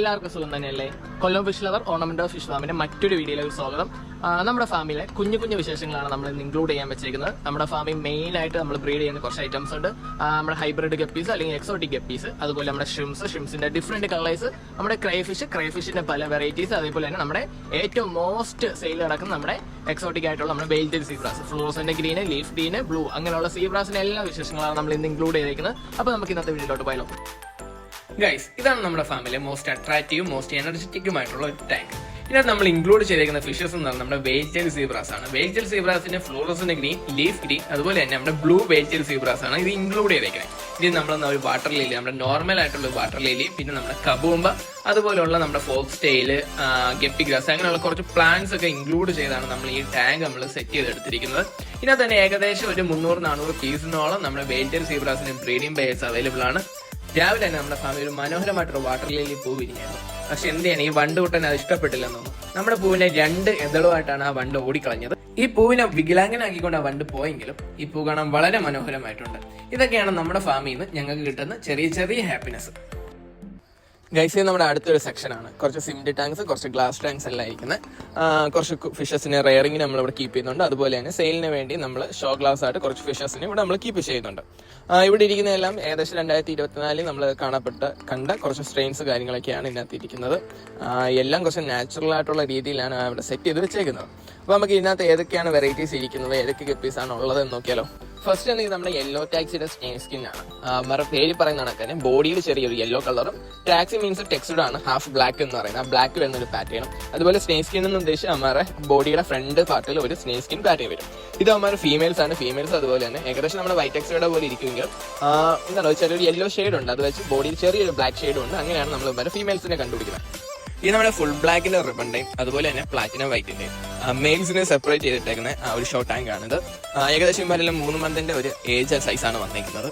എല്ലാവർക്കും സുഖം തന്നെയല്ലേ? കൊല്ലം ഫിഷ് ലവർ ഓർണമെന്റ് ഫിഷ് ഫാമിന്റെ മറ്റൊരു വീഡിയോയിലേക്ക് സ്വാഗതം. നമ്മുടെ ഫാമിലെ കുഞ്ഞു കുഞ്ഞു വിശേഷങ്ങളാണ് നമ്മൾ ഇന്ന് ഇൻക്ലൂഡ് ചെയ്യാൻ വെച്ചിരിക്കുന്നത്. നമ്മുടെ ഫാമിൽ മെയിൻ ആയിട്ട് നമ്മൾ ബ്രീഡ് ചെയ്യുന്ന കുറച്ച് ഐറ്റംസ് ഉണ്ട്. നമ്മുടെ ഹൈബ്രിഡ് ഗപ്പീസ് അല്ലെങ്കിൽ എക്സോട്ടിക് ഗപ്പീസ്, അതുപോലെ നമ്മുടെ ഷ്രിംസിന്റെ ഡിഫറെന്റ് കളേഴ്സ്, നമ്മുടെ ക്രൈഫിഷിന്റെ പല വെറൈറ്റീസ്, അതേപോലെ തന്നെ നമ്മുടെ ഏറ്റവും മോസ്റ്റ് സെയിൽ നടക്കുന്ന നമ്മുടെ എക്സോട്ടിക് ആയിട്ടുള്ള നമ്മുടെ veiled zebras, fluorescent green, leaf green, blue, അങ്ങനെയുള്ള സീബ്രാസിന്റെ എല്ലാ വിശേഷങ്ങളാണ് നമ്മൾ ഇന്ന് ഇൻക്ലൂഡ് ചെയ്തിരിക്കുന്നത്. അപ്പൊ നമുക്ക് ഇന്നത്തെ വീഡിയോയിലോട്ട് പോയാലോ. ഗൈസ്, ഇതാണ് നമ്മുടെ ഫാമിലെ മോസ്റ്റ് അട്രാക്റ്റീവും മോസ്റ്റ് എനർജറ്റിക്കുമായിട്ടുള്ള ഒരു ടാങ്ക്. ഇതിനകത്ത് നമ്മൾ ഇൻക്ലൂഡ് ചെയ്തിരിക്കുന്ന ഫിഷസ് എന്ന് പറഞ്ഞാൽ നമ്മുടെ വെയിൽഡ് സീബ്രാസ് ആണ്. Veiled സീബ്രാസിന്റെ fluorescent green, leaf green, അതുപോലെ തന്നെ നമ്മുടെ ബ്ലൂ വെയിൽഡ് സീബ്രാസ് ആണ് ഇത് ഇൻക്ലൂഡ് ചെയ്തേക്കുന്നത്. ഇത് നമ്മൾ ഒരു വാട്ടർ ലില്ലി, നമ്മുടെ നോർമൽ ആയിട്ടുള്ള വാട്ടർ ലില്ലി, പിന്നെ നമ്മുടെ കബൂമ്പ, അതുപോലെയുള്ള നമ്മുടെ ഫോക്സ് ടെയിൽ, ഗപ്പി ഗ്രാസ്, അങ്ങനെയുള്ള കുറച്ച് പ്ലാന്റ്സ് ഒക്കെ ഇൻക്ലൂഡ് ചെയ്താണ് നമ്മൾ ഈ ടാങ്ക് നമ്മൾ സെറ്റ് ചെയ്തെടുത്തിരിക്കുന്നത്. ഇതിനകത്ത് തന്നെ ഏകദേശം ഒരു 300-400 പീസിനോളം നമ്മുടെ വെയിൽഡ് സീബ്രാസിന്റെ ബ്രീഡിംഗ് പെയർസ് അവൈലബിൾ ആണ്. രാവിലെ തന്നെ നമ്മുടെ ഫാമിലി ഒരു മനോഹരമായിട്ടൊരു വാട്ടർ ലില്ലി പൂ വിരിഞ്ഞായിരുന്നു. പക്ഷെ എന്ത് ചെയ്യണം, ഈ വണ്ട് കൂട്ടൻ അത് ഇഷ്ടപ്പെട്ടില്ലെന്ന് തോന്നുന്നു. നമ്മുടെ പൂവിനെ 2 എതളുമായിട്ടാണ് ആ വണ്ട് ഓടിക്കളഞ്ഞത്. ഈ പൂവിനെ വികലാംഗനാക്കിക്കൊണ്ട് ആ വണ്ട് പോയെങ്കിലും ഈ പൂ കാണാൻ വളരെ മനോഹരമായിട്ടുണ്ട്. ഇതൊക്കെയാണ് നമ്മുടെ ഫാമിൽ നിന്ന് ഞങ്ങൾക്ക് കിട്ടുന്ന ചെറിയ ചെറിയ ഹാപ്പിനെസ്. ഗൈസ്, ഇത് നമ്മുടെ അടുത്തൊരു സെക്ഷനാണ്. കുറച്ച് സിംഡ് ടാങ്ക്സ്, കുറച്ച് ഗ്ലാസ് ടാങ്ക്സ് എല്ലാം ഇരിക്കുന്നത്. കുറച്ച് ഫിഷസിനെ റെയറിങ്ങിന് നമ്മളിവിടെ കീപ്പ് ചെയ്യുന്നുണ്ട്. അതുപോലെ തന്നെ സെയിലിന് വേണ്ടി നമ്മൾ ഷോ ഗ്ലാസ് ആയിട്ട് കുറച്ച് ഫിഷസിനെ ഇവിടെ നമ്മൾ കീപ്പ് ചെയ്യുന്നുണ്ട്. ഇവിടെ ഇരിക്കുന്നതെല്ലാം ഏകദേശം 2024 നമ്മൾ കണ്ട കുറച്ച് സ്ട്രെയിൻസ് കാര്യങ്ങളൊക്കെയാണ് ഇതിനകത്ത് ഇരിക്കുന്നത്. എല്ലാം കുറച്ച് നാച്ചുറൽ ആയിട്ടുള്ള രീതിയിലാണ് ഇവിടെ സെറ്റ് ചെയ്ത് വെച്ചേക്കുന്നത്. അപ്പോൾ നമുക്ക് ഇതിനകത്ത് ഏതൊക്കെയാണ് വെറൈറ്റീസ് ഇരിക്കുന്നത്, ഏതൊക്കെ ഗപ്പീസാണ് ഉള്ളത് എന്ന് നോക്കിയാലോ. ഫസ്റ്റ് ആണെങ്കിൽ നമ്മുടെ യെല്ലോ ടാക്സിയുടെ സ്കിൻ ആണ്. മറ പേര് പറയുന്ന കണക്കാണ് ബോഡിയിൽ ചെറിയൊരു യെല്ലോ കളറും, ടാക്സി മീൻസ് ടെക്സ്ഡ് ആണ്, ഹാഫ് ബ്ലാക്ക് എന്ന് പറയുന്നത്. ആ ബ്ലാക്ക് വരുന്ന ഒരു പാറ്റേണും, അതുപോലെ സ്നേക് സ്കിൻ എന്ന് ഉദ്ദേശിച്ച് അമ്മയുടെ ബോഡിയുടെ ഫ്രണ്ട് പാർട്ടിൽ ഒരു സ്നേക് സ്കിൻ പാറ്റേൺ വരും. ഇത് അമ്മ ഫീമെയിൽസ് ആണ്. ഫീമെയിൽസ് അതുപോലെ തന്നെ ഏകദേശം നമ്മുടെ വൈറ്റ് ടെക്സ്ഡ് പോലെ ഇരിക്കുമെങ്കിലും എന്താണ് ചെറിയൊരു യെല്ലോ ഷെയ്ഡ് ഉണ്ട്, അത് വെച്ച് ബോഡിയിൽ ചെറിയൊരു ബ്ലാക്ക് ഷെയ്ഡും ഉണ്ട്. അങ്ങനെയാണ് നമ്മൾ ഇവരുടെ ഫീമെയിൽസിനെ കണ്ടുപിടിക്കുന്നത്. ഇത് നമ്മുടെ ഫുൾ ബ്ലാക്കിന്റെ റിബണിന്റെയും അതുപോലെ തന്നെ പ്ലാറ്റിനം വൈറ്റിന്റെയും മെയിൽസിനെ സെപ്പറേറ്റ് ചെയ്തിട്ടേക്കുന്ന ഒരു ഷോ ടാങ്ക് ആണിത്. ഏകദേശം ഇവരെല്ലാം 3 മന്തിന്റെ ഒരു ഏജ് സൈസാണ് വന്നിരിക്കുന്നത്.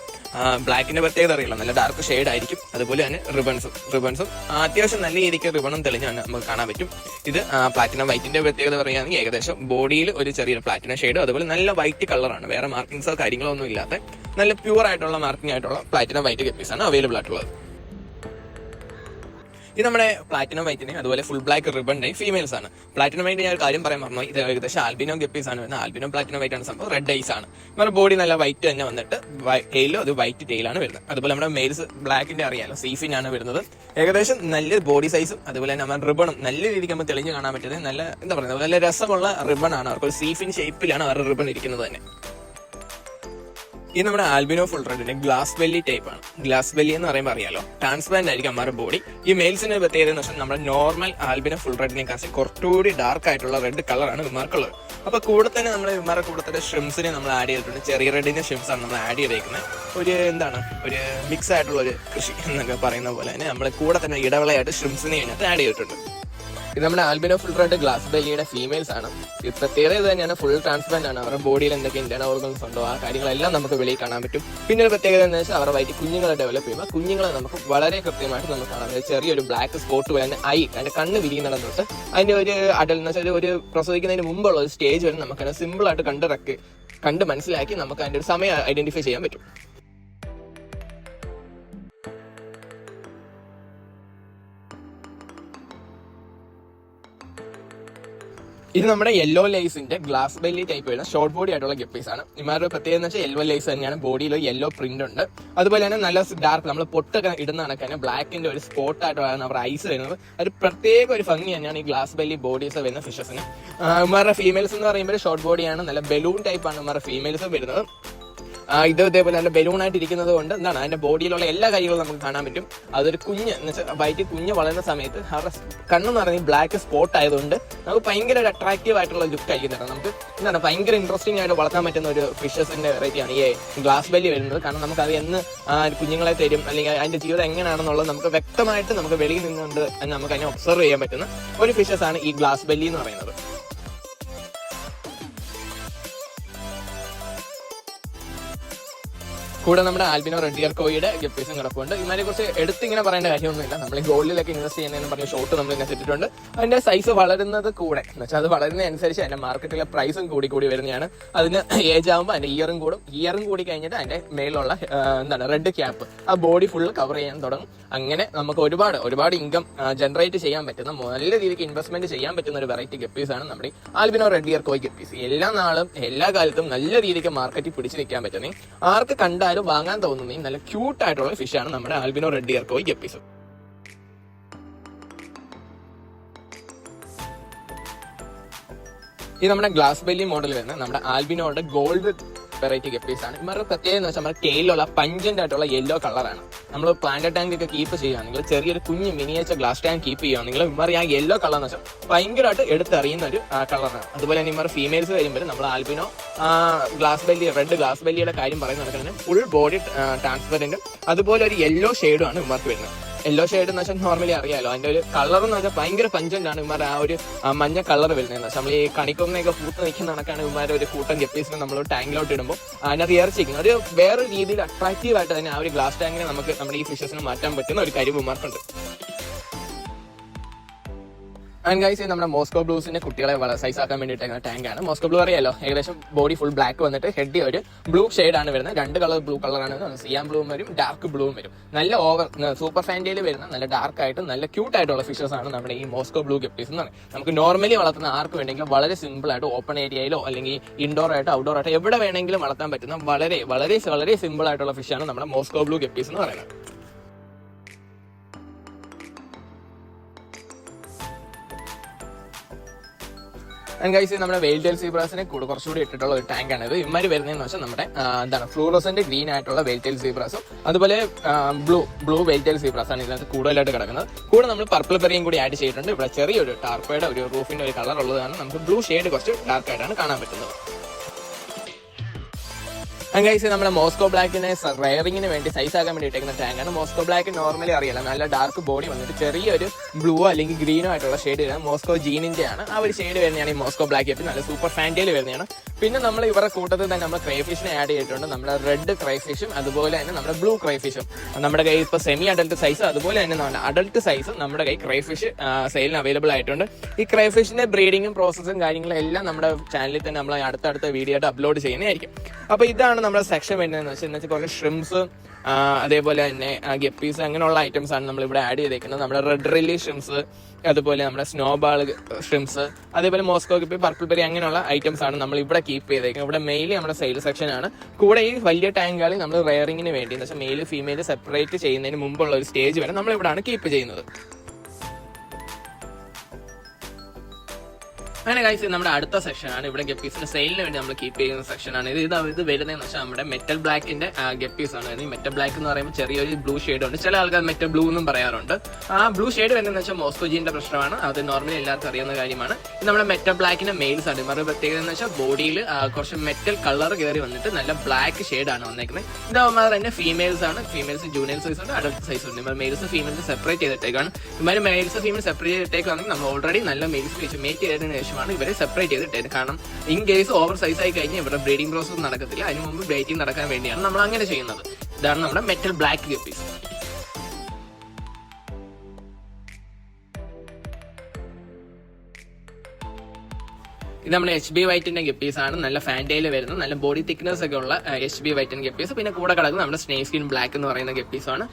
ബ്ലാക്കിന്റെ പ്രത്യേകത അറിയില്ല, നല്ല ഡാർക്ക് ഷെയ്ഡ് ആയിരിക്കും. അതുപോലെ തന്നെ റിബൺസും അത്യാവശ്യം നല്ല രീതിക്ക് റിബണും തെളിഞ്ഞ് നമുക്ക് കാണാൻ പറ്റും. ഇത് പ്ലാറ്റിനം വൈറ്റിന്റെ പ്രത്യേകത പറയുകയാണെങ്കിൽ ഏകദേശം ബോഡിയിൽ ഒരു ചെറിയൊരു പ്ലാറ്റിനം ഷെയ്ഡ്, അതുപോലെ നല്ല വൈറ്റ് കളറാണ്. വേറെ മാർക്കിങ്സോ കാര്യങ്ങളോ ഒന്നും ഇല്ലാത്ത നല്ല പ്യൂർ ആയിട്ടുള്ള മാർക്കിംഗ് ആയിട്ടുള്ള പ്ലാറ്റിനം വൈറ്റ് ഗപ്പീസ് ആണ് അവൈലബിൾ ആയിട്ടുള്ളത്. ഇത് നമ്മുടെ പ്ലാറ്റിനം വൈറ്റിനെയും അതുപോലെ ഫുൾ ബ്ലാക്ക് റിബണിന്റെയും ഫീമെയിൽസ് ആണ്. പ്ലാറ്റിനം വൈറ്റ് ഞാൻ ഒരു കാര്യം പറയാൻ പറഞ്ഞു, ഇത് ഏകദേശം ആൽബിനോ ഗപ്പീസ് ആണ് വരുന്നത്. ആൽബിനോ പ്ലാറ്റിനം വൈറ്റ് ആണ് സംഭവം. റെഡ് ഐസ് ആണ്. നമ്മുടെ ബോഡി നല്ല വൈറ്റ് തന്നെ വന്നിട്ട് ടെയിലും അത് വൈറ്റ് ടെയിലാണ് വരുന്നത്. അതുപോലെ നമ്മുടെ മെയിൽസ് ബ്ലാക്കിന്റെ അറിയാലോ, സീഫിൻ ആണ് വരുന്നത്. ഏകദേശം നല്ല ബോഡി സൈസും അതുപോലെ തന്നെ നമ്മുടെ റിബണും നല്ല രീതിക്ക് നമുക്ക് തെളിഞ്ഞ് കാണാൻ പറ്റുന്നത്. നല്ല എന്താ പറയുന്നത്, നല്ല രസമുള്ള റിബൺ ആണ്. അവർക്ക് ഒരു സീഫിൻ ഷേപ്പിലാണ് അവരുടെ റിബൺ ഇരിക്കുന്നത് തന്നെ. ഇത് നമ്മുടെ ആൽബിനോ ഫുൾ റെഡിന്റെ ഗ്ലാസ് ബെല്ലി ടൈപ്പ് ആണ്. ഗ്ലാസ് ബെല്ലി എന്ന് പറയുമ്പോൾ അറിയാലോ, ട്രാൻസ്പെറന്റ് ആയിരിക്കും അമ്മയുടെ ബോഡി. ഈ മെയിൽസിന്റെ പ്രത്യേകത എന്ന് വെച്ചാൽ നമ്മുടെ നോർമൽ ആൽബിനോ ഫുൾ റെഡിനെ കാശ് കുറച്ചുകൂടി ഡാർക്ക് ആയിട്ടുള്ള റെഡ് കളറാണ് ഇവന്മാർക്കുള്ളത്. അപ്പൊ കൂടെ തന്നെ നമ്മൾ ഇവന്മാരുടെ കൂടെ തന്നെ ഷ്രിംസിനെ നമ്മൾ ആഡ് ചെയ്തിട്ടുണ്ട്. ചെറിയ റെഡിന്റെ ഷ്രിംസ് ആണ് നമ്മൾ ആഡ് ചെയ്തേക്കുന്നത്. ഒരു മിക്സ് ആയിട്ടുള്ള ഒരു കൃഷി എന്നൊക്കെ പറയുന്ന പോലെ തന്നെ നമ്മൾ കൂടെ തന്നെ ഇടവേളയായിട്ട് ഷ്രിംസിനെ ഇതിനകത്ത് ആഡ് ചെയ്തിട്ടുണ്ട്. ഇത് നമ്മുടെ ആൽബിനോ ഫുൾ റെഡ് ഗ്ലാസ് ബെല്ലിയുടെ ഫീമെയിൽസ് ആണ്. ഇത് പ്രത്യേകത ഇത് തന്നെയാണ്, ഫുൾ ട്രാൻസ്പെറന്റ് ആണ്. അവരുടെ ബോഡിയിൽ എന്തൊക്കെ ഇന്റേണൽ ഓർഗൻസ് ഉണ്ടോ ആ കാര്യങ്ങളെല്ലാം നമുക്ക് വെളിയിൽ കാണാൻ പറ്റും. പിന്നെ ഒരു പ്രത്യേകത എന്ന് വെച്ചാൽ അവരുടെ വൈറ്റ് കുഞ്ഞുങ്ങളെ ഡെവലപ്പ് ചെയ്യുമ്പോൾ കുഞ്ഞുങ്ങളെ നമുക്ക് വളരെ കൃത്യമായിട്ട് നമുക്ക് കാണാൻ പറ്റും. ചെറിയൊരു ബ്ലാക്ക് സ്പോട്ട് വരുന്ന അതിന്റെ കണ്ണ് വിരിയുന്നിടം തൊട്ട് അതിന്റെ ഒരു അഡൽ എന്ന് വെച്ചാൽ ഒരു പ്രസവിക്കുന്നതിന് മുമ്പുള്ള ഒരു സ്റ്റേജ് വരെ നമുക്ക് സിമ്പിൾ ആയിട്ട് കണ്ട് മനസ്സിലാക്കി നമുക്ക് അതിന്റെ ഒരു സമയം ഐഡന്റിഫൈ ചെയ്യാൻ പറ്റും. ഇത് നമ്മുടെ യെല്ലോ ലൈസിന്റെ ഗ്ലാസ് ബെല്ലി ടൈപ്പ് വരുന്ന ഷോർട്ട് ബോഡി ആയിട്ടുള്ള ഗപ്പീസ് ആണ്. ഇമാരുടെ പ്രത്യേകത എന്ന് വെച്ചാൽ യെല്ലോ ലൈസ് തന്നെയാണ്. ബോഡിയിൽ യെല്ലോ പ്രിന്റ് ഉണ്ട്. അതുപോലെ തന്നെ നല്ല ഡാർക്ക് നമ്മൾ പൊട്ടൊക്കെ ഇടുന്ന കണക്കാണ് ബ്ലാക്കിന്റെ ഒരു സ്പോട്ട് ആയിട്ടാണ് അവരുടെ ഐസ് വരുന്നത്. ഒരു പ്രത്യേക ഒരു ഭംഗി തന്നെയാണ് ഈ ഗ്ലാസ് ബെല്ലി ബോഡീസ് വരുന്ന ഫിഷസിന്. ഇമാരുടെ ഫീമെയിൽസ് എന്ന് പറയുമ്പോൾ ഷോർട്ട് ബോഡിയാണ്, നല്ല ബലൂൺ ടൈപ്പാണ് ഇമാരുടെ ഫീമെയിൽസ് വരുന്നത്. ഇത് ഇതേപോലെ നല്ല ബലൂൺ ആയിട്ട് ഇരിക്കുന്നത് കൊണ്ട് എന്താണ് അതിന്റെ ബോഡിയിലുള്ള എല്ലാ കാര്യങ്ങളും നമുക്ക് കാണാൻ പറ്റും. അതൊരു കുഞ്ഞ് എന്ന് വെച്ചാൽ വൈറ്റ് കുഞ്ഞ് വളരുന്ന സമയത്ത് അവരുടെ കണ്ണെന്ന് പറയുന്നത് ബ്ലാക്ക് സ്പോട്ട് ആയതുകൊണ്ട് നമുക്ക് ഭയങ്കര ഒരു അട്രാക്റ്റീവ് ആയിട്ടുള്ള ലുക്ക് ആയിരിക്കും തരാം. നമുക്ക് എന്താണ് ഭയങ്കര ഇൻട്രസ്റ്റിംഗ് ആയിട്ട് വളർത്താൻ പറ്റുന്ന ഒരു ഫിഷസിന്റെ വെറൈറ്റിയാണ് ഈ ഗ്ലാസ് ബെല്ലി വരുന്നത്. കാരണം നമുക്ക് അത് എന്ന് കുഞ്ഞുങ്ങളെ തരും അല്ലെങ്കിൽ അതിന്റെ ജീവിതം എങ്ങനെയാണെന്നുള്ളത് നമുക്ക് വ്യക്തമായിട്ട് നമുക്ക് വെളിയിൽ നിന്നുകൊണ്ട് നമുക്ക് അതിനെ ഒബ്സർവ് ചെയ്യാൻ പറ്റുന്ന ഒരു ഫിഷസ് ആണ് ഈ ഗ്ലാസ് ബെല്ലി എന്ന് പറയുന്നത്. കൂടെ നമ്മുടെ ആൽബിനോ റെഡ് ഇയർ കോയിയുടെ ഗപ്പീസും കിടപ്പുണ്ട്. ഇതിനെ കുറിച്ച് എടുത്തിങ്ങനെ പറയേണ്ട കാര്യമൊന്നുമില്ല. നമ്മൾ ഈ ഗോൾഡിലൊക്കെ ഇൻവെസ്റ്റ് ചെയ്യുന്നതെന്ന് പറഞ്ഞ ഷോട്ട് നമ്മൾ ഇങ്ങനെ ഇട്ടിട്ടുണ്ട്. അതിന്റെ സൈസ് വളരുന്നത് കൂടെ എന്ന് വെച്ചാൽ അത് വളരുന്നതനുസരിച്ച് അതിന്റെ മാർക്കറ്റിലെ പ്രൈസും കൂടി വരുന്നതാണ്. അതിന് ഏജ് ആകുമ്പോൾ അതിന്റെ ഇയറും കൂടി കഴിഞ്ഞിട്ട് അതിന്റെ മേലുള്ള റെഡ് ക്യാപ്പ് ആ ബോഡി ഫുൾ കവർ ചെയ്യാൻ തുടങ്ങും. അങ്ങനെ നമുക്ക് ഒരുപാട് ഇൻകം ജനറേറ്റ് ചെയ്യാൻ പറ്റുന്ന, നല്ല രീതിക്ക് ഇൻവെസ്റ്റ്മെന്റ് ചെയ്യാൻ പറ്റുന്ന ഒരു വെറൈറ്റി ഗപ്പീസാണ് നമ്മുടെ ആൽബിനോ റെഡ് ഇയർ കോയ് ഗപ്പീസ്. എല്ലാ നാളും എല്ലാ കാലത്തും നല്ല രീതിക്ക് മാർക്കറ്റിൽ പിടിച്ചു നിൽക്കാൻ പറ്റുന്നേ, ആർക്ക് കണ്ടാലും വാങ്ങാൻ തോന്നുന്ന നല്ല ക്യൂട്ട് ആയിട്ടുള്ള ഫിഷാണ് നമ്മുടെ ആൽബിനോ റെഡ് ഇയർ കോയ് ഗപ്പീസ്. ഇത് നമ്മുടെ ഗ്ലാസ് ബെല്ലി മോഡൽ വരുന്ന നമ്മുടെ ആൽബിനോയുടെ ഗോൾഡ് വെറൈറ്റി ഗപ്പീസ് ആണ്. ഇവരുടെ പ്രത്യേകത എന്ന് വെച്ചാൽ നമ്മുടെ കെയിലുള്ള പഞ്ചന്റ് ആയിട്ടുള്ള യെല്ലോ കളറാണ്. നമ്മൾ പ്ലാന്റ് ടാങ്ക് ഒക്കെ കീപ്പ് ചെയ്യുകയാണെങ്കിൽ, ചെറിയൊരു കുഞ്ഞ് മിനിയേച്ചർ ഗ്ലാസ് ടാങ്ക് കീപ്പ് ചെയ്യുകയാണെങ്കിൽ ഇവർ ആ യെല്ലോ കളർ എന്ന് വെച്ചാൽ ഭയങ്കരമായിട്ട് എടുത്തറിയുന്ന ഒരു കളറാണ്. അതുപോലെ തന്നെ ഇവർ ഫീമെയിൽസ് വരുമ്പോൾ നമ്മൾ ആൽബിനോ റെഡ് ഗ്ലാസ് ബെല്ലിയുടെ കാര്യം പറയുന്ന ഫുൾ ബോഡി ട്രാൻസ്പെറന്റും അതുപോലെ ഒരു യെല്ലോ ഷെയ്ഡുമാണ് ഇവർക്ക് വരുന്നത്. യെല്ലോ ഷെയ്ഡ് എന്ന് വെച്ചാൽ നോർമലി അറിയാലോ, അതിന്റെ ഒരു കളർ എന്ന് വെച്ചാൽ ഭയങ്കര പഞ്ചന്റ് ആണ്. ഇവന്മാർ ആ ഒരു മഞ്ഞ കളർ വരുന്നത് നമ്മൾ ഈ കണിക്കൊന്നൊക്കെ പൂത്ത് നിൽക്കുന്ന കണക്കാണ് ഇവന്മാരെ ഒരു കൂട്ടം ഗപ്പീസിനെ നമ്മൾ ടാങ്കിലോട്ട് ഇടുമ്പോൾ അതിനകത്ത് ഇറച്ചിരിക്കുന്നത് ഒരു വേറെ രീതിയിൽ അട്രാക്റ്റീവ് ആയിട്ട് തന്നെ ആ ഒരു ഗ്ലാസ് ടാങ്കിനെ നമുക്ക് നമ്മുടെ ഈ ഫിഷസിന് മാറ്റാൻ പറ്റുന്ന ഒരു കാര്യം ഇവന്മാർക്കുണ്ട്. ആൻഡ് ഗൈസ്, നമ്മുടെ മോസ്കോ ബ്ലൂസിന്റെ കുട്ടികളെ സൈസ് ആക്കാൻ വേണ്ടിയിട്ട് ടാങ്കാണ്. മോസ്കോ ബ്ലൂ അറിയാലോ, ഏകദേശം ബോഡി ഫുൾ ബ്ലാക്ക് വന്നിട്ട് ഹെഡ് ഒരു ബ്ലൂ ഷെയ്ഡാണ് വരുന്നത്. 2 കളർ ബ്ലൂ കളറാണ്, സിയാം ബ്ലൂവും വരും, ഡാർക്ക് ബ്ലൂവും വരും. നല്ല സൂപ്പർ ഫാൻറ്റയിൽ വരുന്ന നല്ല ഡാർക്ക് ആയിട്ട് നല്ല ക്യൂട്ട് ആയിട്ടുള്ള ഫിഷസ് ആണ് നമ്മുടെ ഈ മോസ്കോ ബ്ലൂ ഗപ്പീസ് എന്ന് പറയുന്നത്. നമുക്ക് നോർമലി വളർത്തുന്ന ആർക്ക് വേണമെങ്കിലും വളരെ സിമ്പിൾ ആയിട്ട് ഓപ്പൺ ഏരിയയിലോ അല്ലെങ്കിൽ ഇൻഡോർ ആയിട്ട് ഔട്ട്ഡോർ ആയിട്ട് എവിടെ വേണമെങ്കിലും വളർത്താൻ പറ്റുന്ന വളരെ സിമ്പിൾ ആയിട്ടുള്ള ഫിഷാണ് നമ്മുടെ മോസ്കോ ബ്ലൂ ഗപ്പീസ് എന്ന് പറയുന്നത്. ആൻഡ് ഗൈസ്, നമ്മുടെ വെയിൽ ടെയിൽ സീബ്രാസിനെ കുറച്ചുകൂടി ഇട്ടിട്ടുള്ള ഒരു ടാങ്കാണ് ഇത്. ഇവന്മാർ വരുന്നതെന്ന് വെച്ചാൽ നമ്മുടെ ഫ്ലൂറസന്റ് ഗ്രീൻ ആയിട്ടുള്ള വെയിൽ ടെയിൽ സീബ്രാസും അതുപോലെ ബ്ലൂ വെയിൽ ടെയിൽ സീബ്രാസാണ് ഇതിനകത്ത് കൂടുതലായിട്ട് കിടക്കുന്നത്. കൂടെ നമ്മൾ പർപ്പിൾ പെറിയും കൂടി ആഡ് ചെയ്തിട്ടുണ്ട്. ഇവിടെ ചെറിയൊരു ടാർപ്പയുടെ ഒരു റൂഫിന്റെ ഒരു കളർ ഉള്ളതാണ്. നമുക്ക് ബ്ലൂ ഷെയ്ഡ് കുറച്ച് ഡാർക്ക് ആയിട്ടാണ് കാണാൻ പറ്റുന്നത്. ഗൈസ്, നമ്മുടെ മോസ്കോ ബ്ലാക്കിനെ റയറിങ്ങിന് വേണ്ടി സൈസ് ആക്കാൻ വേണ്ടി ഇട്ടേക്കുന്ന ടാങ്കാണ്. മോസ്കോ ബ്ലാക്ക് നോർമലി അറിയില്ല, നല്ല ഡാർക്ക് ബോഡി വന്നിട്ട് ചെറിയൊരു ബ്ലൂ അല്ലെങ്കിൽ ഗ്രീനോ ആയിട്ടുള്ള ഷെയ്ഡ് വരുന്നത് മോസ്കോ ജീനിന്റെ ആണ്. ആ ഒരു ഷെയ്ഡ് വരുന്നതാണ് ഈ മോസ്കോ ബ്ലാക്ക്. നല്ല സൂപ്പർ ഫാൻറ്റയിൽ വരുന്നതാണ്. പിന്നെ നമ്മൾ ഇവരുടെ കൂട്ടത്തിൽ തന്നെ നമ്മൾ ക്രൈഫിഷിനെ ആഡ് ചെയ്തിട്ടുണ്ട്. നമ്മുടെ റെഡ് ക്രൈഫിഷും അതുപോലെ തന്നെ നമ്മുടെ ബ്ലൂ ക്രൈഫിഷും. നമ്മുടെ കയ്യിൽ ഇപ്പോൾ സെമി അഡൽട്ട് സൈസ് അതുപോലെ തന്നെ നമ്മുടെ അഡൽട്ട് സൈസ് നമ്മുടെ കയ്യിൽ ക്രൈഫിഷ് സെയിലിന് അവൈലബിൾ ആയിട്ടുണ്ട്. ഈ ക്രൈഫിഷിന്റെ ബ്രീഡിങ്ങും പ്രോസസ്സും കാര്യങ്ങളും എല്ലാം നമ്മുടെ ചാനലിൽ തന്നെ നമ്മൾ അടുത്തടുത്ത വീഡിയോ ആയിട്ട് അപ്ലോഡ് ചെയ്യുന്നതായിരിക്കും. അപ്പോൾ ഇതാണ് നമ്മുടെ സെക്ഷൻ വരുന്നതെന്ന് വെച്ചാൽ കുറേ ഷ്രിംസ് അതേപോലെ തന്നെ ഗപ്പീസ് അങ്ങനെയുള്ള ഐറ്റംസ് ആണ് നമ്മൾ ഇവിടെ ആഡ് ചെയ്തേക്കുന്നത്. നമ്മുടെ റെഡ് റില്ലി ഷ്രിംസ് അതുപോലെ നമ്മുടെ സ്നോബാൾ ഷ്രിംസ് അതേപോലെ മോസ്കോ ഗപ്പി പർപ്പിൾ പെറി അങ്ങനെയുള്ള ഐറ്റംസ് ആണ് നമ്മൾ ഇവിടെ കീപ്പ് ചെയ്തേക്കുന്നത്. ഇവിടെ മെയിലി നമ്മുടെ സെയിൽ സെക്ഷൻ ആണ്. കൂടെ ഈ വലിയ ടാങ്കുകളിൽ നമ്മൾ റെയറിങ്ങിന് വേണ്ടി എന്ന് വെച്ചാൽ മെയിൽ ഫീമെയിൽ സെപ്പറേറ്റ് ചെയ്യുന്നതിന് മുമ്പുള്ള ഒരു സ്റ്റേജ് വരെ നമ്മൾ ഇവിടെയാണ് കീപ്പ് ചെയ്യുന്നത്. അങ്ങനെ ഗൈസ്, നമ്മുടെ അടുത്ത സെക്ഷനാണ്. ഇവിടെ ഗപ്പീസിന്റെ സെയിലിന് വേണ്ടി നമ്മൾ കീപ്പ് ചെയ്യുന്ന സെക്ഷനാണ് ഇത്. ഇത് വരുന്നതെന്ന് വെച്ചാൽ നമ്മുടെ മെറ്റൽ ബ്ലാക്കിന്റെ ഗപ്പീസ് ആണ്. ഈ മെറ്റൽ ബ്ലാക്ക് എന്ന് പറയുമ്പോൾ ചെറിയൊരു ബ്ലൂ ഷെയ്ഡ് ഉണ്ട്. ചില ആൾക്കാർ മെറ്റൽ ബ്ലൂ എന്നും പറയാറുണ്ട്. ആ ബ്ലൂ ഷെയ്ഡ് വരുന്നതെന്ന് വെച്ചാൽ മോസ്കോജീന്റെ പ്രശ്നമാണ്. അത് നോർമലി എല്ലാവർക്കും അറിയുന്ന കാര്യമാണ്. ഇത് നമ്മുടെ മെറ്റൽ ബ്ലാക്കിന്റെ മെയിൽസ് ആണ്. ഇവരുടെ പ്രത്യേകത എന്ന് വെച്ചാൽ ബോഡിയിൽ കുറച്ച് മെറ്റൽ കളർ കയറി വന്നിട്ട് നല്ല ബ്ലാക്ക് ഷെയ്ഡ് ആണ് വന്നേക്കുന്നത്. ഇതാവുമ്പോൾ തന്നെ ഫീമെയിൽസ് ആണ്. ഫീമെയിൽസ് ജൂനിയർ സൈസ് ഉണ്ട്, അഡൽട്ട് സൈസ് ഉണ്ട്. ഇവർ മെയിൽസ് ഫീമെയിൽസ് സെപ്പറേറ്റ് ചെയ്തിട്ടേക്കാണ്. ഇവർ മെയിൽസ് ഫീമെയിൽ സെപ്പറേറ്റ് ചെയ്തിട്ടേക്കാണെങ്കിൽ നമ്മൾ ഓൾറെഡി നല്ല മെയിൽസ് വെച്ച് മേറ്റ് ചെയ്തതിനു ശേഷം ഇവരെ സെപ്പറേറ്റ് ചെയ്തിട്ടേ. കാരണം ഇൻ കേസ് ഓവർ സൈസ് ആയി കഴിഞ്ഞാൽ ഇവരുടെ ബ്രീഡിംഗ് പ്രോസസ് നടക്കത്തില്ല. അതിന് മുമ്പ് ബ്രീഡിംഗ് നടക്കാൻ വേണ്ടിയാണ് നമ്മൾ അങ്ങനെ ചെയ്യുന്നത്. ഇതാണ് നമ്മുടെ മെറ്റൽ ബ്ലാക്ക് ഗപ്പീസ്. ഇത് നമ്മുടെ HB വൈറ്റിന്റെ ഗപ്പീസ് ആണ്. നല്ല ഫാൻറ്റയിൽ വരുന്ന നല്ല ബോഡി തിക്നെസ് ഒക്കെ ഉള്ള HB വൈറ്റിന്റെ ഗപ്പീസ്. പിന്നെ കൂടെ കിടക്കുന്ന നമ്മുടെ സ്നേക് സ്കിൻ ബ്ലാക്ക് എന്ന് പറയുന്ന ഗപ്പീസ് ആണ്.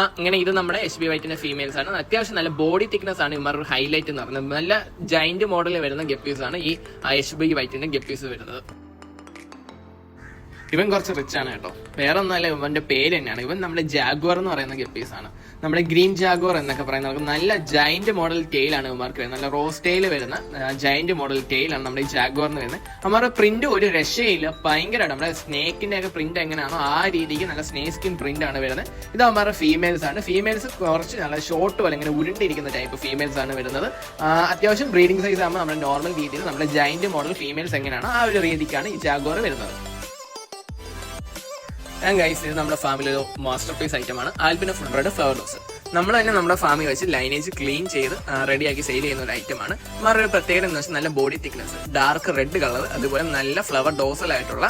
അങ്ങനെ ഇത് നമ്മുടെ HB വൈറ്റിന്റെ ഫീമെയിൽസ് ആണ്. അത്യാവശ്യം നല്ല ബോഡി തിക്നെസ് ആണ് ഇവരുടെ ഹൈലൈറ്റ് എന്ന് പറയുന്നത്. നല്ല ജൈന്റ് മോഡലിൽ വരുന്ന ഗപ്പീസ് ആണ് ഈ HB വൈറ്റിന്റെ ഗപ്പീസ് വരുന്നത്. ഇവൻ കുറച്ച് റിച്ച് ആണ് കേട്ടോ. വേറെ ഒന്നല്ല, ഇവന്റെ പേര് തന്നെയാണ്. ഇവൻ നമ്മുടെ ജാഗ്വർ എന്ന് പറയുന്ന ഗപ്പീസ് ആണ്. നമ്മുടെ ഗ്രീൻ ജാഗ്വർ എന്നൊക്കെ പറയുന്നത് നല്ല ജൈന്റ് മോഡൽ ടെയിലാണ് ഇവർക്ക് വരുന്നത്. നല്ല റോസ് ടെയിൽ വരുന്ന ജൈന്റ് മോഡൽ ടെയിലാണ് നമ്മുടെ ഈ ജാഗ്വർ എന്ന് വരുന്നത്. നമ്മുടെ പ്രിന്റ് ഒരു രക്ഷയില്ല, ഭയങ്കരമാണ്. നമ്മുടെ സ്നേക്കിന്റെ ഒക്കെ പ്രിന്റ് എങ്ങനെയാണോ ആ രീതിക്ക് നല്ല സ്നേക് സ്കിൻ പ്രിന്റ് ആണ് വരുന്നത്. ഇത് അവന്മാരുടെ ഫീമെയിൽസ് ആണ്. ഫീമെയിൽസ് കുറച്ച് നല്ല ഷോർട്ട് പോലെ ഇങ്ങനെ ഉരുണ്ടിരിക്കുന്ന ടൈപ്പ് ഫീമെയിൽസ് ആണ് വരുന്നത്. അത്യാവശ്യം ബ്രീഡിംഗ് സൈസ് ആകുമ്പോൾ നമ്മുടെ നോർമൽ രീതിയിൽ നമ്മുടെ ജൈന്റ് മോഡൽ ഫീമെയിൽസ് എങ്ങനെയാണോ ആ ഒരു രീതിക്കാണ് ഈ ജാഗ്വർ വരുന്നത്. ഗൈസ്, ഇത് നമ്മുടെ ഫാമിലി ഒരു മാസ്റ്റർ പീസ് ഐറ്റം ആണ്. Albino full red flower dose. നമ്മൾ തന്നെ നമ്മുടെ ഫാമിൽ വെച്ച് ലൈനേജ് ക്ലീൻ ചെയ്ത് റെഡിയാക്കി സെയിൽ ചെയ്യുന്ന ഒരു ഐറ്റമാണ്. മറൊരു പ്രത്യേകത എന്ന് വെച്ചാൽ നല്ല body thickness, dark red colour, അതുപോലെ നല്ല ഫ്ലവർ ഡോസലായിട്ടുള്ള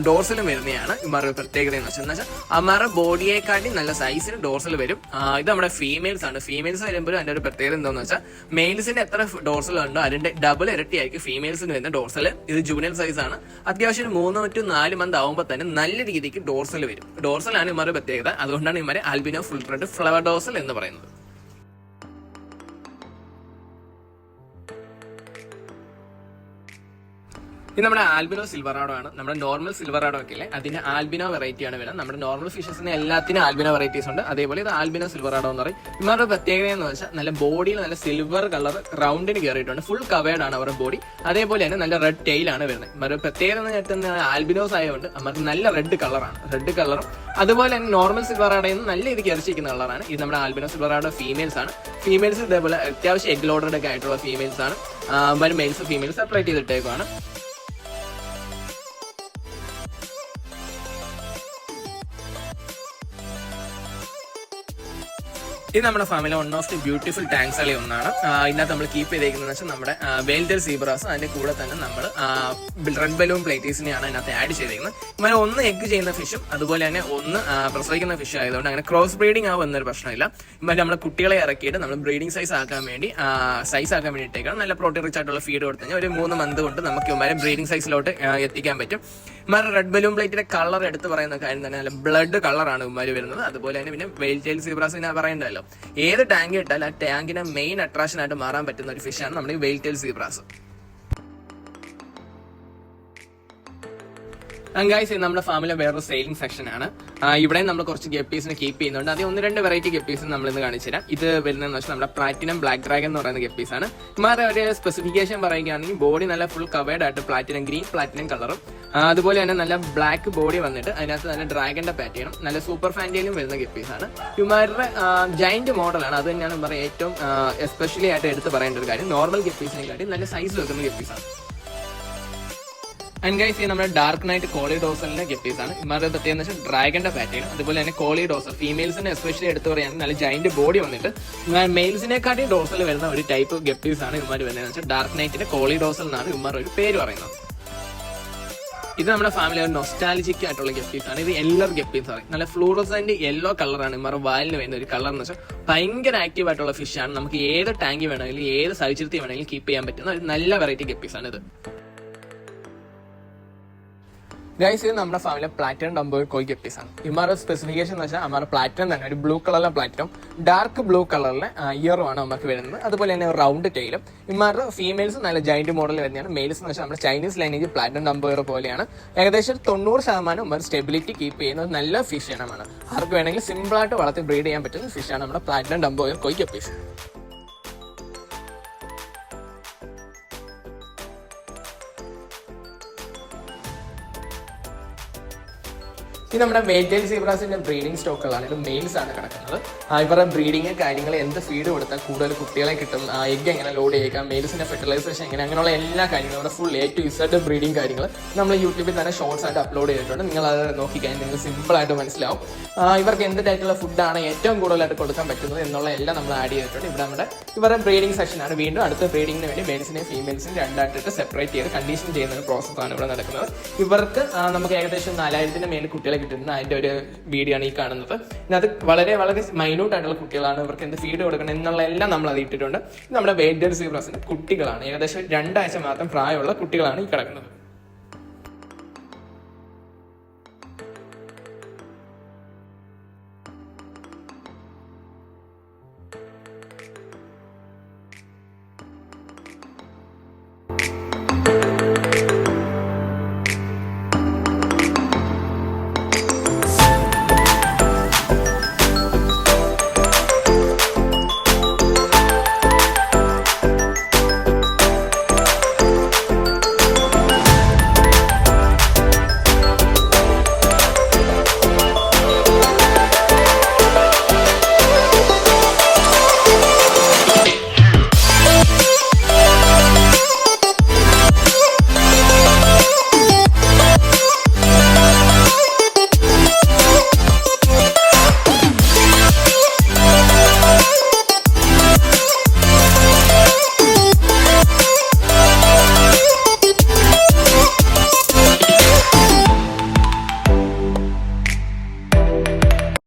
ഡോർസലും വരുന്നതാണ് ഇമാരുടെ പ്രത്യേകത എന്ന് വെച്ചാൽ അമാരുടെ ബോഡിയെക്കാട്ടി നല്ല സൈസിന് ഡോർസൽ വരും. ഇത് നമ്മുടെ ഫീമെയിൽസ് ആണ്. ഫീമെയിൽസ് വരുമ്പോഴും അതിന്റെ ഒരു പ്രത്യേകത എന്താണെന്ന് വെച്ചാൽ മെയിൽസിന് എത്ര ഡോർസൽ ഉണ്ടോ അതിന്റെ ഡബിൾ ഇരട്ടിയായിരിക്കും ഫീമെയിൽസിന് വരുന്ന ഡോർസൽ. ഇത് ജൂനിയർ സൈസ് ആണ്. അത്യാവശ്യം 3 to 4 മന്ത് ആകുമ്പോൾ തന്നെ നല്ല രീതിക്ക് ഡോർസൽ വരും. ഡോർസലാണ് ഇമാരുടെ പ്രത്യേകത. അതുകൊണ്ടാണ് ഇമാരെ albino full red flower dorsal എന്ന് പറയുന്നത്. ഇത് നമ്മുടെ ആൽബിനോ സിൽവറാഡോ ആണ്. നമ്മുടെ നോർമൽ സിൽവറാഡോ ഒക്കെ അല്ലേ, അതിന്റെ ആൽബിനോ വെറൈറ്റി ആണ് വരുന്നത്. നമ്മുടെ നോർമൽ ഫിഷസിന് എല്ലാത്തിനും ആൽബിനോ വെറൈറ്റീസ് ഉണ്ട്. അതേപോലെ ഇത് ആൽബിനോ സിൽവറാഡോ എന്ന് പറയും. ഇവരുടെ പ്രത്യേകത എന്ന് വെച്ചാൽ നല്ല ബോഡിയിൽ നല്ല സിൽവർ കളർ റൗണ്ടിന് കയറിയിട്ടുണ്ട്. ഫുൾ കവേർഡ് ആണ് അവരുടെ ബോഡി. അതേപോലെ തന്നെ നല്ല റെഡ് ടെയിൽ ആണ് വരുന്നത്. ഇവരുടെ പ്രത്യേകത എന്ന് വെച്ചാൽ ആൽബിനോസ് ആയതുകൊണ്ട് അവർക്ക് നല്ല റെഡ് കളറാണ്. റെഡ് കളറും അതുപോലെ തന്നെ നോർമൽ സിൽവറാഡോയിൽ നിന്ന് നല്ല രീതിക്ക് ഇറച്ചിരിക്കുന്ന കളറാണ്. ഇത് നമ്മുടെ ആൽബിനോ സിൽവറാഡോ ഫീമെയിൽസ് ആണ്. ഫീമെയിൽസ് ഇതേപോലെ അത്യാവശ്യം എഗ് ലോഡഡ് ഒക്കെ ആയിട്ടുള്ള ഫീമെയിൽസ് ആണ്. മെയിൽസ് ഫീമെയിൽസ് സെപ്പറേറ്റ് ചെയ്തിട്ടേക്കാണ്. ഇത് നമ്മുടെ ഫാമിലെ വൺ ഓഫ് ദി ബ്യൂട്ടിഫുൾ ടാങ്ക്സുകളിൽ ഒന്നാണ്. ഇതിനകത്ത് നമ്മൾ കീപ്പ് ചെയ്തേക്കുന്നത് വെച്ചാൽ നമ്മുടെ വെയിൽറ്റൽ സീബ്രാസ്, അതിന്റെ കൂടെ തന്നെ നമ്മൾ റെഡ് ബലൂൺ പ്ലേറ്റീസിനെയാണ് അതിനകത്ത് ആഡ് ചെയ്തേക്കുന്നത്. ഇവരെ ഒന്ന് എഗ് ചെയ്യുന്ന ഫിഷും അതുപോലെ തന്നെ ഒന്ന് പ്രസവിക്കുന്ന ഫിഷ് ആയതുകൊണ്ട് അങ്ങനെ ക്രോസ് ബ്രീഡിംഗ് ആവും എന്നൊരു പ്രശ്നമില്ല. ഇവരെ നമ്മൾ കുട്ടികളെ ഇറക്കിയിട്ട് നമ്മൾ ബ്രീഡിംഗ് സൈസ് ആക്കാൻ വേണ്ടിയിട്ടേക്കാണ്. നല്ല പ്രോട്ടീൻ റിച്ച് ആയിട്ടുള്ള ഫീഡ് കൊടുത്തു കഴിഞ്ഞാൽ ഒരു 3 മന്ത് കൊണ്ട് നമുക്ക് ഇവരെ ബ്രീഡിംഗ് സൈസിലോട്ട് എത്തിക്കാൻ പറ്റും. ഇവരുടെ റെഡ് ബലൂൺ പ്ലേറ്റിന്റെ കളർ എടുത്ത് പറയുന്ന കാര്യം തന്നെ നല്ല ബ്ലഡ് കളറാണ് ഇവര് വരുന്നത്. അതുപോലെ തന്നെ പിന്നെ വെയിൽറ്റെയിൽ സീബ്രാസിനെ പറയണ്ടല്ലോ, ഏത് ടാങ്ക് ഇട്ടാൽ ആ ടാങ്കിനെ മെയിൻ അട്രാക്ഷൻ ആയിട്ട് മാറാൻ പറ്റുന്ന ഒരു ഫിഷാണ് നമ്മുടെ ഈ വെയിൽറ്റെയിൽ സീബ്രാസ്. ഗൈസ്, ഇത് നമ്മുടെ ഫാമിലെ വേറൊരു സെയിലിംഗ് സെക്ഷൻ ആണ്. ഇവിടെ നമ്മൾ കുറച്ച് ഗപ്പീസിനെ കീപ്പ് ചെയ്യുന്നുണ്ട്. അത് 1-2 വെറൈറ്റി ഗപ്പീസ് നമ്മൾ ഇന്ന് കാണിച്ചു തരാം. ഇത് വരുന്നതെന്ന് വെച്ചാൽ നമ്മുടെ പ്ലാറ്റിനം ബ്ലാക്ക് ഡ്രാഗൺ എന്ന് പറയുന്ന ഗപ്പീസ് ആണ്. ഇമാരുടെ ഒരു സ്പെസിഫിക്കേഷൻ പറയുകയാണെങ്കിൽ ബോഡി നല്ല ഫുൾ കവേർഡ് ആയിട്ട് പ്ലാറ്റിനം ഗ്രീൻ പ്ലാറ്റിനം കളറും അതുപോലെ തന്നെ നല്ല ബ്ലാക്ക് ബോഡി വന്നിട്ട് അതിനകത്ത് നല്ല ഡ്രാഗന്റെ പാറ്റേണും നല്ല സൂപ്പർ ഫാന്റയിലും വരുന്ന ഗപ്പീസ് ആണ്. ഇമാരുടെ ജയന്റ് മോഡലാണ്. അത് തന്നെയാണ് പറയുക ഏറ്റവും എസ്പെഷ്യലി ആയിട്ട് എടുത്ത് പറയേണ്ട ഒരു കാര്യം. നോർമൽ ഗപ്പീസിനെക്കാട്ടി നല്ല സൈസ് വെക്കുന്ന ഗപ്പീസ് ആണ്. ആൻഡ് ഗൈസ്, നമ്മുടെ ഡാർക്ക് നൈറ്റ് കോളിഡോസലിന്റെ ഗപ്പീസ് ആണ്. ഇമാരുടെ പ്രത്യേകത എന്ന് വെച്ചാൽ ഡ്രാഗന്റെ പാറ്റേൺ, അതുപോലെ തന്നെ കോളിഡോസൽ ഫീമെയിൽസിനെ എസ്പെഷ്യലി എടുത്ത് പറയുകയാണെങ്കിൽ നല്ല ജൈന്റ് ബോഡി വന്നിട്ട് മെയിൽസിനെക്കാട്ടി ഡോസൽ വരുന്ന ഒരു ടൈപ്പ് ഗപ്പീസ് ആണ് ഇമാർ വരുന്നത്. വെച്ചാൽ ഡാർക്ക് നൈറ്റിന്റെ കോളിഡോസൽ എന്നാണ് ഇമാർ ഒരു പേര് പറയുന്നത്. ഇത് നമ്മുടെ ഫാമിലി ഒരു നൊസ്റ്റാലജിക് ആയിട്ടുള്ള ഗപ്പീസ് ആണ്. ഇത് യെല്ലോ ഗപ്പീസ് ആണ്. നല്ല ഫ്ലൂറസന്റ് യെല്ലോ കളറാണ് ഇമാരുടെ വാലിന് വരുന്ന ഒരു കളർ എന്ന് വെച്ചാൽ ഭയങ്കര ആക്റ്റീവ് ആയിട്ടുള്ള ഫിഷ് ആണ്. നമുക്ക് ഏത് ടാങ്കി വേണമെങ്കിലും ഏത് സാഹചര്യത്തിൽ വേണമെങ്കിലും കീപ്പ് ചെയ്യാൻ പറ്റുന്ന ഒരു നല്ല വെറൈറ്റി ഗപ്പീസ് ആണ് ഇത്. ഗൈസ്, ഇത് നമ്മുടെ ഫാമിലെ പ്ലാറ്റിനം ഡംബോ കോയി ഗപ്പീസ് ആണ്. ഇമാരുടെ സ്പെസിഫിക്കേഷൻ എന്ന് വെച്ചാൽ അമാരുടെ പ്ലാറ്റിനം തന്നെ ഒരു ബ്ലൂ കളറിലെ പ്ലാറ്റിനം, ഡാർക്ക് ബ്ലൂ കളറിലെ ഇയറും ആണ് നമുക്ക് വരുന്നത്. അതുപോലെ തന്നെ റൗണ്ട് ടൈലും. ഇമാരുടെ ഫീമെയിൽസ് നല്ല ജൈന്റ് മോഡൽ വരുന്നതാണ്. മെയിൽസ് എന്ന് വെച്ചാൽ നമ്മുടെ ചൈനീസ് ലൈനേജ് പ്ലാറ്റിനം ഡംബോ പോലെയാണ്. ഏകദേശം 90% ഇവർ സ്റ്റെബിലിറ്റി കീപ്പ് ചെയ്യുന്ന നല്ല ഫിഷ് ഇനമാണ്. ആർക്ക് വേണമെങ്കിൽ സിമ്പിൾ ആയിട്ട് വളർത്തി ബ്രീഡ് ചെയ്യാൻ പറ്റുന്ന ഫിഷാണ് നമ്മുടെ പ്ലാറ്റിനം ഡംബോ കോയി ഗപ്പീസ്. ഇത് നമ്മുടെ വെയിൽറ്റെയിൽ സീബ്രാസിന്റെ ബ്രീഡിംഗ് സ്റ്റോക്കുകളാണ്. ഇത് മെയിൽസ് ആണ് കിടക്കുന്നത്. ഇവരുടെ ബ്രീഡിങ് കാര്യങ്ങൾ എന്ത് ഫീഡ് കൊടുത്താൽ കൂടുതൽ കുട്ടികളെ കിട്ടും, എഗ് എങ്ങനെ ലോഡ് ചെയ്യുക, മെയിൽസിന്റെ ഫെർട്ടിലൈസേഷൻ എങ്ങനെ, അങ്ങനെയുള്ള എല്ലാ കാര്യങ്ങളും നമ്മുടെ full A to Z breeding കാര്യങ്ങൾ നമ്മൾ യൂട്യൂബിൽ തന്നെ ഷോർട്സ് ആയിട്ട് അപ്ലോഡ് ചെയ്തിട്ടുണ്ട്. നിങ്ങൾ അത് നോക്കിക്കഴിഞ്ഞാൽ നിങ്ങൾക്ക് സിമ്പിൾ ആയിട്ട് മനസ്സിലാവും ഇവർക്ക് എന്ത് ടൈപ്പിലുള്ള ഫുഡാണ് ഏറ്റവും കൂടുതലായിട്ട് കൊടുക്കാൻ പറ്റുന്നത് എന്നുള്ള എല്ലാം നമ്മൾ ആഡ് ചെയ്തിട്ടുണ്ട്. ഇവിടെ നമ്മുടെ ഇവരുടെ ബ്രീഡിംഗ് സെക്ഷനാണ്. വീണ്ടും അടുത്ത ബ്രീഡിങ്ങിന് വേണ്ടി മെയിൽസിനെയും ഫീമെയിൽസിനെയും രണ്ടായിട്ടിട്ട് സെപ്പറേറ്റ് ചെയ്ത് കണ്ടീഷൻ ചെയ്യുന്ന ഒരു പ്രോസസ്സാണ് ഇവിടെ നടക്കുന്നത്. ഇവർക്ക് നമുക്ക് ഏകദേശം 4000-ന് മേലെ കുട്ടികളെ കിട്ടുന്ന അതിന്റെ ഒരു വീഡിയോ ആണ് ഈ കാണുന്നത്. അത് വളരെ വളരെ മൈന്യൂട്ട് ആയിട്ടുള്ള കുട്ടികളാണ്. ഇവർക്ക് എന്ത് ഫീഡ് കൊടുക്കണം എന്നുള്ള എല്ലാം നമ്മൾ അത് ഇട്ടിട്ടുണ്ട്. നമ്മുടെ വെയിൽറ്റെയിൽ സീബ്രാസിന്റെ കുട്ടികളാണ്. ഏകദേശം 2 ആഴ്ച മാത്രം പ്രായമുള്ള കുട്ടികളാണ് ഈ കിടക്കുന്നത്.